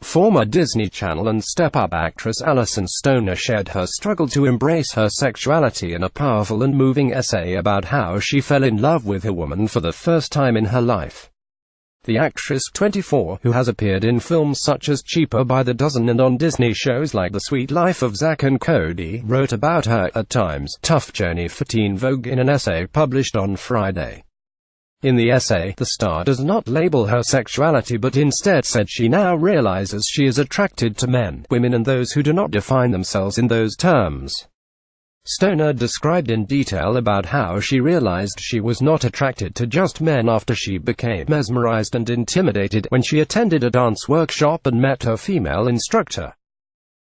Former Disney Channel and Step Up actress Alyson Stoner shared her struggle to embrace her sexuality in a powerful and moving essay about how she fell in love with a woman for the first time in her life. The actress, 24, who has appeared in films such as Cheaper by the Dozen and on Disney shows like The Sweet Life of Zack and Cody, wrote about her at times tough journey for Teen Vogue in an essay published on Friday. In the essay, the star does not label her sexuality but instead said she now realizes she is attracted to men, women and those who do not define themselves in those terms. Stoner described in detail about how she realized she was not attracted to just men after she became mesmerized and intimidated when she attended a dance workshop and met her female instructor.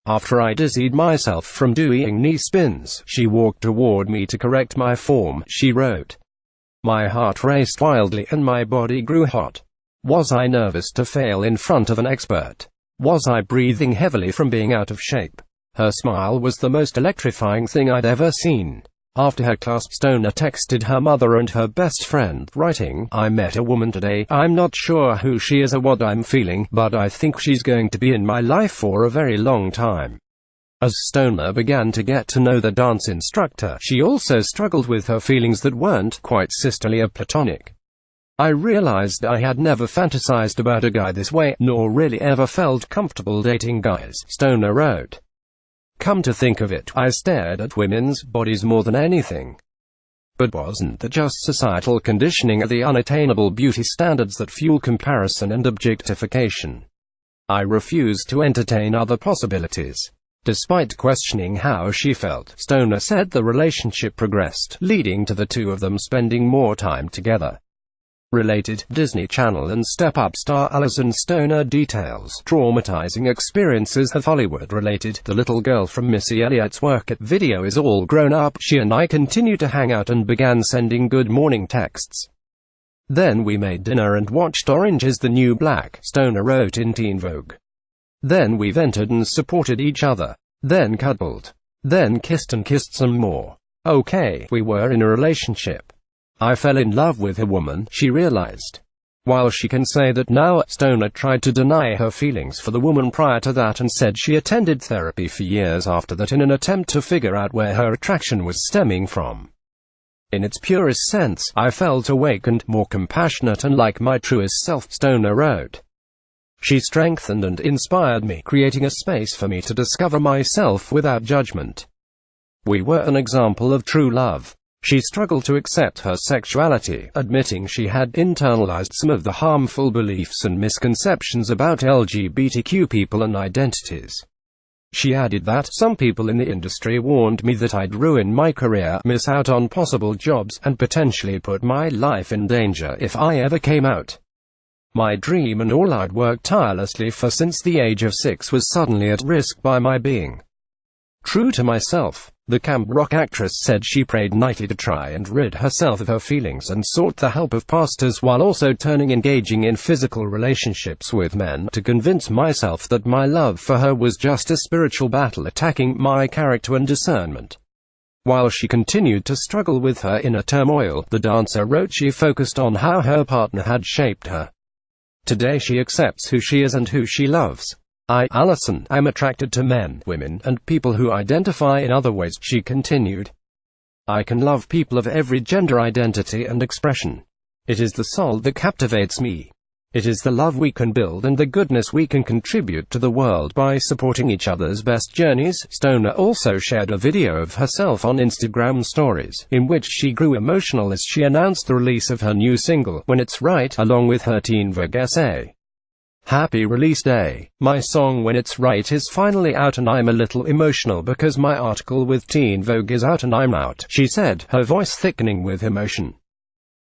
After I dizzied myself from doing knee spins, she walked toward me to correct my form, she wrote. My heart raced wildly and my body grew hot. Was I nervous to fail in front of an expert? Was I breathing heavily from being out of shape? Her smile was the most electrifying thing I'd ever seen. After her class, Stoner texted her mother and her best friend, writing, I met a woman today, I'm not sure who she is or what I'm feeling, but I think she's going to be in my life for a very long time. As Stoner began to get to know the dance instructor, she also struggled with her feelings that weren't quite sisterly or platonic. I realized I had never fantasized about a guy this way, nor really ever felt comfortable dating guys, Stoner wrote. Come to think of it, I stared at women's bodies more than anything. But wasn't that just societal conditioning or the unattainable beauty standards that fuel comparison and objectification? I refused to entertain other possibilities. Despite questioning how she felt, Stoner said the relationship progressed, leading to the two of them spending more time together. Related, Disney Channel and Step Up star Alyson Stoner details traumatizing experiences of Hollywood-related. The little girl from Missy Elliott's work at Video is all grown up. She and I continued to hang out and began sending good morning texts. Then we made dinner and watched Orange is the New Black, Stoner wrote in Teen Vogue. Then we vented and supported each other. Then cuddled. Then kissed and kissed some more. Okay, we were in a relationship. I fell in love with a woman, she realized. While she can say that now, Stoner tried to deny her feelings for the woman prior to that and said she attended therapy for years after that in an attempt to figure out where her attraction was stemming from. In its purest sense, I felt awakened, more compassionate and like my truest self, Stoner wrote. She strengthened and inspired me, creating a space for me to discover myself without judgment. We were an example of true love. She struggled to accept her sexuality, admitting she had internalized some of the harmful beliefs and misconceptions about LGBTQ people and identities. She added that, some people in the industry warned me that I'd ruin my career, miss out on possible jobs, and potentially put my life in danger if I ever came out. My dream and all I'd worked tirelessly for since the age of 6 was suddenly at risk by my being true to myself. The camp rock actress said she prayed nightly to try and rid herself of her feelings and sought the help of pastors while also engaging in physical relationships with men to convince myself that my love for her was just a spiritual battle attacking my character and discernment. While she continued to struggle with her inner turmoil, the dancer wrote she focused on how her partner had shaped her. Today she accepts who she is and who she loves. I, Alyson, am attracted to men, women, and people who identify in other ways, she continued. I can love people of every gender identity and expression. It is the soul that captivates me. It is the love we can build and the goodness we can contribute to the world by supporting each other's best journeys. Stoner also shared a video of herself on Instagram stories, in which she grew emotional as she announced the release of her new single, When It's Right, along with her Teen Vogue essay. Happy release day. My song When It's Right is finally out and I'm a little emotional because my article with Teen Vogue is out and I'm out, she said, her voice thickening with emotion.